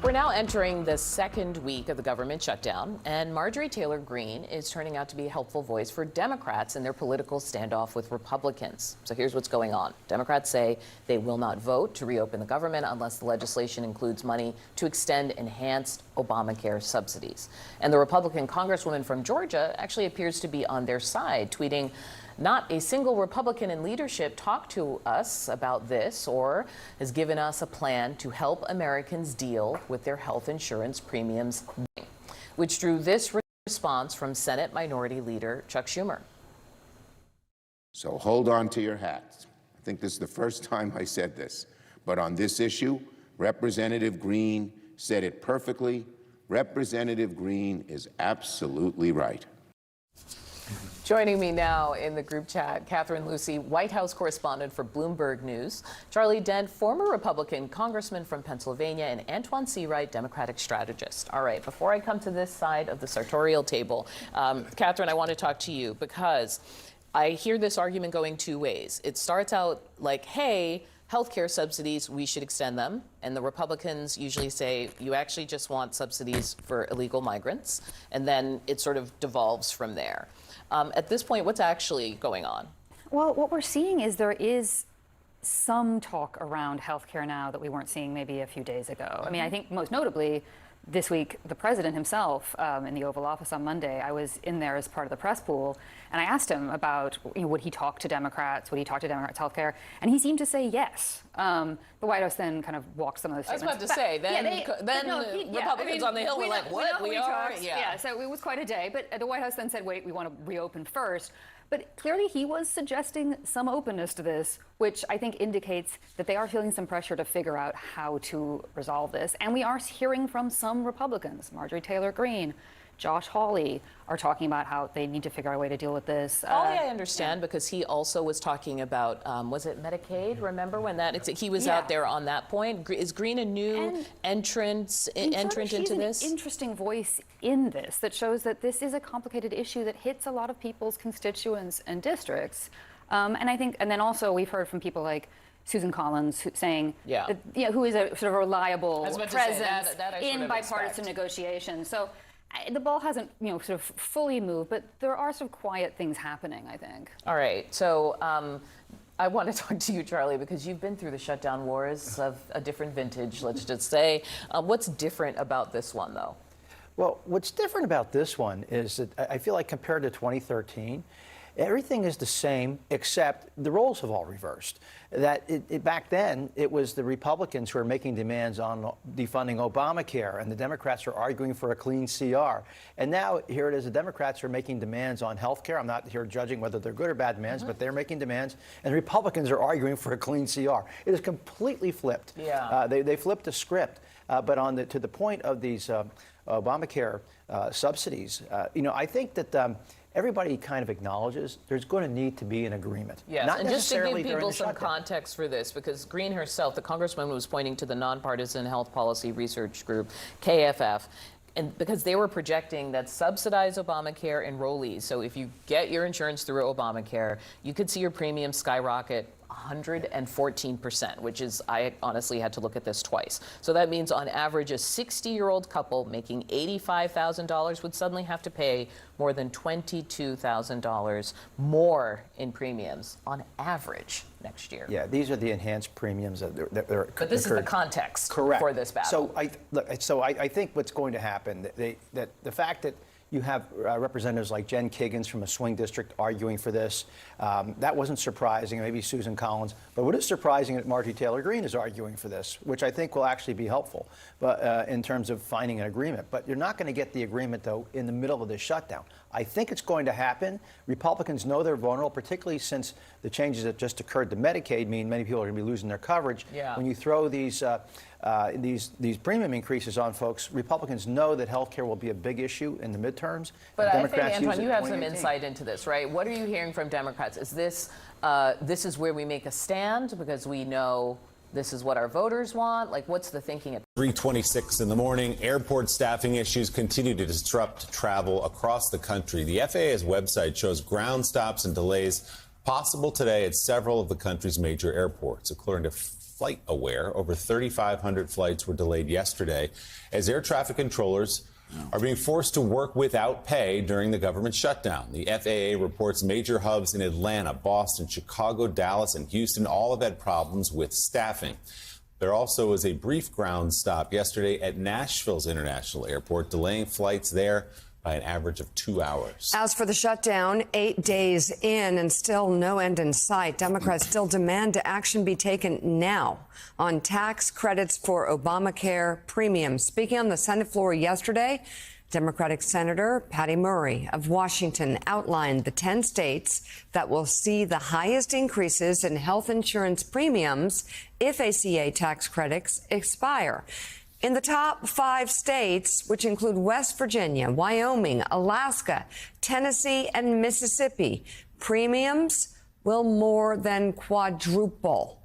We're now entering the second week of the government shutdown, and Marjorie Taylor Greene is turning out to be a helpful voice for Democrats in their political standoff with Republicans. So here's what's going on. Democrats say they will not vote to reopen the government unless the legislation includes money to extend enhanced Obamacare subsidies. And the Republican Congresswoman from Georgia actually appears to be on their side, tweeting, "Not a single Republican in leadership talked to us about this or has given us a plan to help Americans deal with their health insurance premiums," which drew this response from Senate Minority Leader Chuck Schumer. So hold on to your hats. I think this is the first time I said this, but on this issue, Representative Greene said it perfectly. Representative Greene is absolutely right. Joining me now in the group chat, Catherine Lucy, White House correspondent for Bloomberg News, Charlie Dent, former Republican congressman from Pennsylvania, and Antoine Seawright, Democratic strategist. All right, before I come to this side of the sartorial table, Catherine, I want to talk to you because I hear this argument going two ways. It starts out like, hey, healthcare subsidies, we should extend them. And the Republicans usually say, you actually just want subsidies for illegal migrants. And then it sort of devolves from there. At this point, what's actually going on? Well, what we're seeing is there is some talk around healthcare now that we weren't seeing maybe a few days ago. I mean, I think most notably this week, the president himself in the Oval Office on Monday, I was in there as part of the press pool, and I asked him about, would he talk to Democrats, would he talk to Democrats healthcare, and he seemed to say yes. The White House then kind of walked some of those statements. I was about to say, then Republicans on the Hill were like, what, we are? Yeah, so it was quite a day, but the White House then said, wait, we want to reopen first. But clearly he was suggesting some openness to this, which I think indicates that they are feeling some pressure to figure out how to resolve this. And we are hearing from some Republicans, Marjorie Taylor Greene, Josh Hawley, are talking about how they need to figure out a way to deal with this. Hawley, I understand, because he also was talking about, was it Medicaid? Remember when that, he was out there on that point. Is Greene a new entrant into this? She's an interesting voice in this that shows that this is a complicated issue that hits a lot of people's constituents and districts. And I think, and then also we've heard from people like Susan Collins saying, who is a sort of reliable presence in bipartisan negotiations. So the ball hasn't, sort of fully moved, but there are some quiet things happening, I think. All right. So I want to talk to you, Charlie, because you've been through the shutdown wars of a different vintage, let's just say. What's different about this one, though? Well, what's different about this one is that I feel like compared to 2013, everything is the same, except the roles have all reversed. Back then, it was the Republicans who were making demands on defunding Obamacare, and the Democrats are arguing for a clean CR. And now, here it is, the Democrats are making demands on health care. I'm not here judging whether they're good or bad demands, but they're making demands, and the Republicans are arguing for a clean CR. It is completely flipped. Yeah. They flipped the script. But to the point of these Obamacare subsidies, I think that everybody kind of acknowledges there's going to need to be an agreement. Yes, Not and just to give people some shutdown. context for this, because Greene herself, the congresswoman, was pointing to the Nonpartisan Health Policy Research Group, KFF, and because they were projecting that subsidized Obamacare enrollees, so if you get your insurance through Obamacare, you could see your premium skyrocket 114%, which is, I honestly had to look at this twice. So that means on average, a 60-year-old couple making $85,000 would suddenly have to pay more than $22,000 more in premiums on average next year. Yeah, these are the enhanced premiums But this is the context for this battle. So I think what's going to happen, that the fact that you have representatives like Jen Kiggins from a swing district arguing for this. That wasn't surprising, maybe Susan Collins. But what is surprising that Marjorie Taylor Greene is arguing for this, which I think will actually be helpful but in terms of finding an agreement. But you're not going to get the agreement, though, in the middle of this shutdown. I think it's going to happen. Republicans know they're vulnerable, particularly since the changes that just occurred to Medicaid mean many people are going to be losing their coverage. Yeah. When you throw these premium increases on folks, Republicans know that health care will be a big issue in the midterms. But I think, Antoine, you have some insight into this, right? What are you hearing from Democrats? Is this is where we make a stand because we know this is what our voters want? Like, what's the thinking? 3:26 in the morning, airport staffing issues continue to disrupt travel across the country. The FAA's website shows ground stops and delays possible today at several of the country's major airports. According to flight aware. Over 3,500 flights were delayed yesterday as air traffic controllers are being forced to work without pay during the government shutdown. The FAA reports major hubs in Atlanta, Boston, Chicago, Dallas, and Houston all have had problems with staffing. There also was a brief ground stop yesterday at Nashville's International Airport, delaying flights there by an average of 2 hours. As for the shutdown, 8 days in and still no end in sight, Democrats still demand action be taken now on tax credits for Obamacare premiums. Speaking on the Senate floor yesterday, Democratic Senator Patty Murray of Washington outlined the 10 states that will see the highest increases in health insurance premiums if ACA tax credits expire. In the top 5 states, which include West Virginia, Wyoming, Alaska, Tennessee, and Mississippi, premiums will more than quadruple.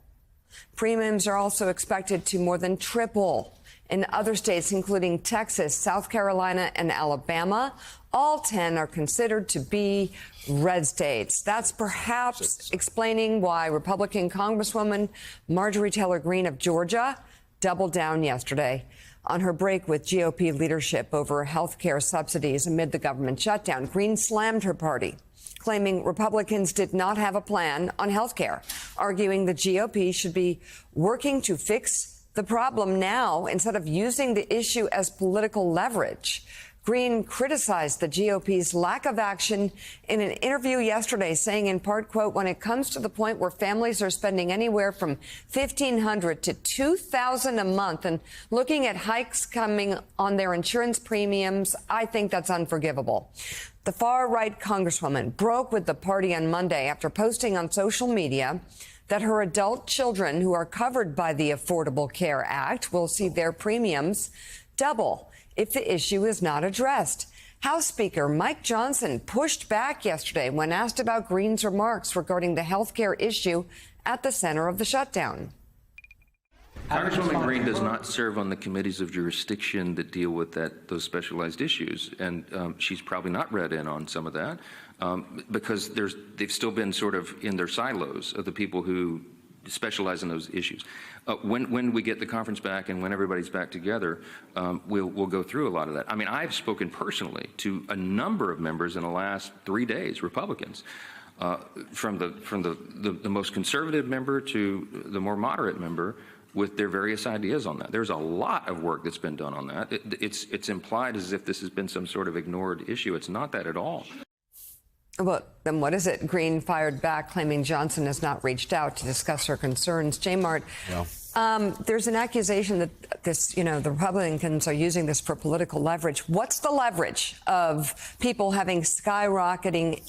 Premiums are also expected to more than triple in other states, including Texas, South Carolina, and Alabama. All 10 are considered to be red states. That's perhaps explaining why Republican Congresswoman Marjorie Taylor Greene of Georgia doubled down yesterday on her break with GOP leadership over health care subsidies amid the government shutdown. Greene slammed her party, claiming Republicans did not have a plan on health care, arguing the GOP should be working to fix the problem now instead of using the issue as political leverage. Greene criticized the GOP's lack of action in an interview yesterday, saying in part, quote, when it comes to the point where families are spending anywhere from $1,500 to $2,000 a month and looking at hikes coming on their insurance premiums, I think that's unforgivable. The far-right congresswoman broke with the party on Monday after posting on social media that her adult children who are covered by the Affordable Care Act will see their premiums double if the issue is not addressed. House Speaker Mike Johnson pushed back yesterday when asked about Greene's remarks regarding the health care issue at the center of the shutdown. Congresswoman Greene does not serve on the committees of jurisdiction that deal with those specialized issues, and she's probably not read in on some of that because they've still been sort of in their silos of the people who specialize in those issues. When we get the conference back and when everybody's back together, we'll go through a lot of that. I mean, I've spoken personally to a number of members in the last 3 days, Republicans, from the most conservative member to the more moderate member, with their various ideas on that. There's a lot of work that's been done on that. It's implied as if this has been some sort of ignored issue. It's not that at all. Well, then what is it? Greene fired back, claiming Johnson has not reached out to discuss her concerns. J. Mart, there's an accusation that the Republicans are using this for political leverage. What's the leverage of people having skyrocketing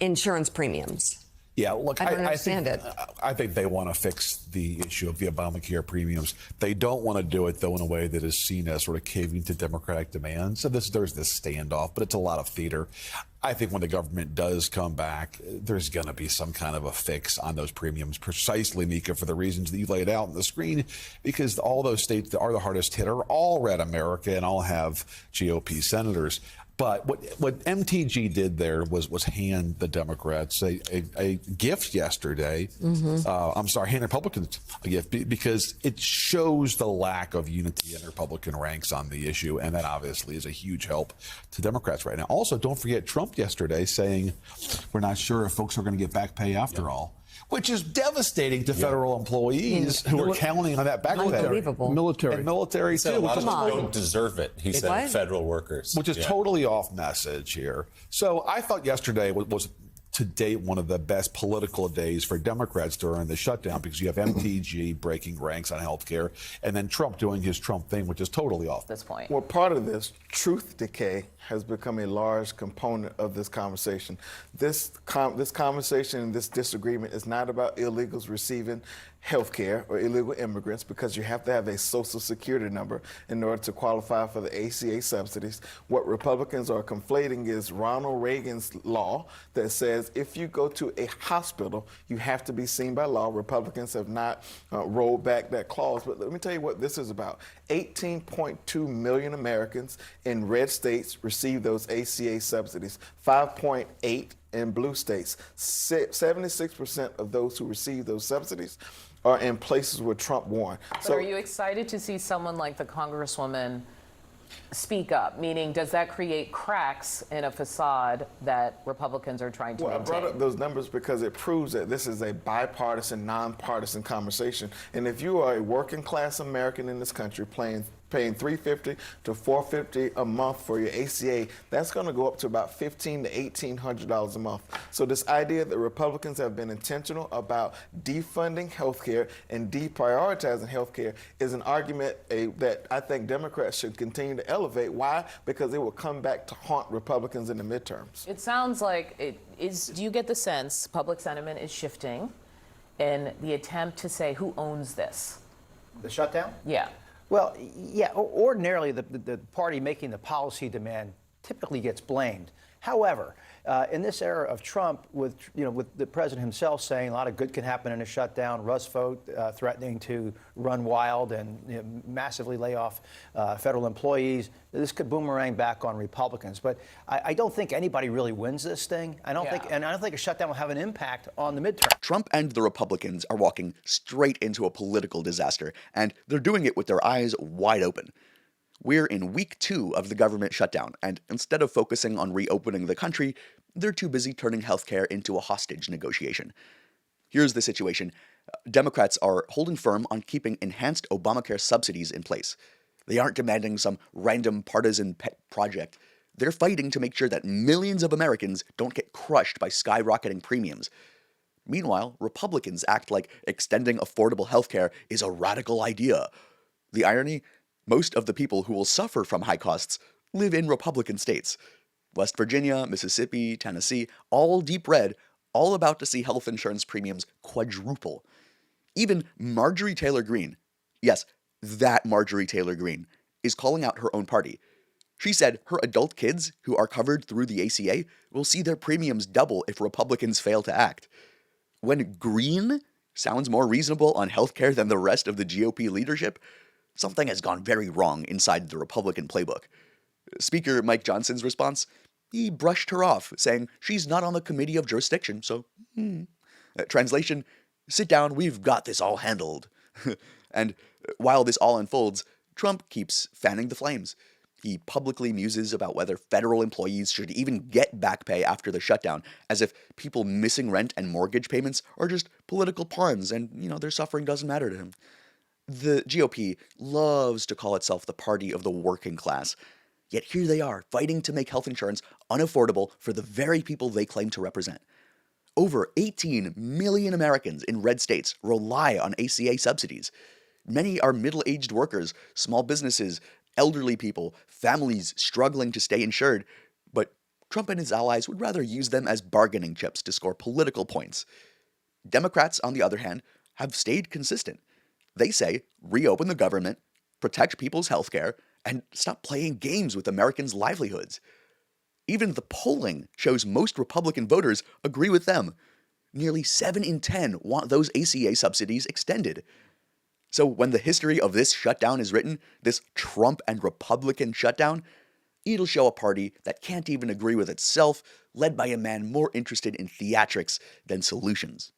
insurance premiums? Yeah, look, I don't understand it. I think they want to fix the issue of the Obamacare premiums. They don't want to do it, though, in a way that is seen as sort of caving to Democratic demands. So there's this standoff, but it's a lot of theater. I think when the government does come back, there's going to be some kind of a fix on those premiums, precisely, Mika, for the reasons that you laid out on the screen, because all those states that are the hardest hit are all red America and all have GOP senators. But what MTG did there was hand the Democrats a gift yesterday. Hand Republicans a gift because it shows the lack of unity in Republican ranks on the issue. And that obviously is a huge help to Democrats right now. Also, don't forget Trump yesterday saying we're not sure if folks are going to get back pay after all, which is devastating to federal employees who are counting on that back pay. Unbelievable. Military Said too. a lot of Come them on. don't deserve it, he said, What? federal workers. Which is totally off message here. So I thought yesterday was to date one of the best political days for Democrats during the shutdown, because you have MTG breaking ranks on health care and then Trump doing his Trump thing, which is totally off. At this point. Well, part of this, truth decay has become a large component of this conversation. This conversation and this disagreement is not about illegals receiving health care or illegal immigrants, because you have to have a social security number in order to qualify for the ACA subsidies. What Republicans are conflating is Ronald Reagan's law that says if you go to a hospital, you have to be seen by law. Republicans have not rolled back that clause. But let me tell you what this is about. 18.2 million Americans in red states receive those ACA subsidies. 5.8 in blue states. 76% of those who receive those subsidies are in places where Trump won. But are you excited to see someone like the Congresswoman speak up? Meaning, does that create cracks in a facade that Republicans are trying to Well, maintain? I brought up those numbers because it proves that this is a bipartisan, nonpartisan conversation. And if you are a working class American in this country paying $350 to $450 a month for your ACA, that's going to go up to about $1,500 to $1,800 a month. So this idea that Republicans have been intentional about defunding health care and deprioritizing health care is an argument that I think Democrats should continue to elevate. Why? Because it will come back to haunt Republicans in the midterms. It sounds like it is. Do you get the sense public sentiment is shifting in the attempt to say who owns this? The shutdown? Yeah. Well, yeah, ordinarily the party making the policy demand typically gets blamed. However, in this era of Trump, with the president himself saying a lot of good can happen in a shutdown, Russ Vought threatening to run wild and massively lay off federal employees, this could boomerang back on Republicans. But I don't think anybody really wins this thing. I don't think a shutdown will have an impact on the midterm. Trump and the Republicans are walking straight into a political disaster, and they're doing it with their eyes wide open. We're in week 2 of the government shutdown, and instead of focusing on reopening the country, they're too busy turning healthcare into a hostage negotiation. Here's the situation. Democrats are holding firm on keeping enhanced Obamacare subsidies in place. They aren't demanding some random partisan pet project. They're fighting to make sure that millions of Americans don't get crushed by skyrocketing premiums. Meanwhile, Republicans act like extending affordable healthcare is a radical idea. The irony? Most of the people who will suffer from high costs live in Republican states. West Virginia, Mississippi, Tennessee, all deep red, all about to see health insurance premiums quadruple. Even Marjorie Taylor Greene, yes, that Marjorie Taylor Greene, is calling out her own party. She said her adult kids who are covered through the ACA will see their premiums double if Republicans fail to act. When Greene sounds more reasonable on healthcare than the rest of the GOP leadership, something has gone very wrong inside the Republican playbook. Speaker Mike Johnson's response? He brushed her off, saying she's not on the committee of jurisdiction, so Translation, sit down, we've got this all handled. And while this all unfolds, Trump keeps fanning the flames. He publicly muses about whether federal employees should even get back pay after the shutdown, as if people missing rent and mortgage payments are just political pawns and, their suffering doesn't matter to him. The GOP loves to call itself the party of the working class, yet here they are fighting to make health insurance unaffordable for the very people they claim to represent. Over 18 million Americans in red states rely on ACA subsidies. Many are middle-aged workers, small businesses, elderly people, families struggling to stay insured, but Trump and his allies would rather use them as bargaining chips to score political points. Democrats, on the other hand, have stayed consistent. They say reopen the government, protect people's health care, and stop playing games with Americans' livelihoods. Even the polling shows most Republican voters agree with them. Nearly 7 in 10 want those ACA subsidies extended. So when the history of this shutdown is written, this Trump and Republican shutdown, it'll show a party that can't even agree with itself, led by a man more interested in theatrics than solutions.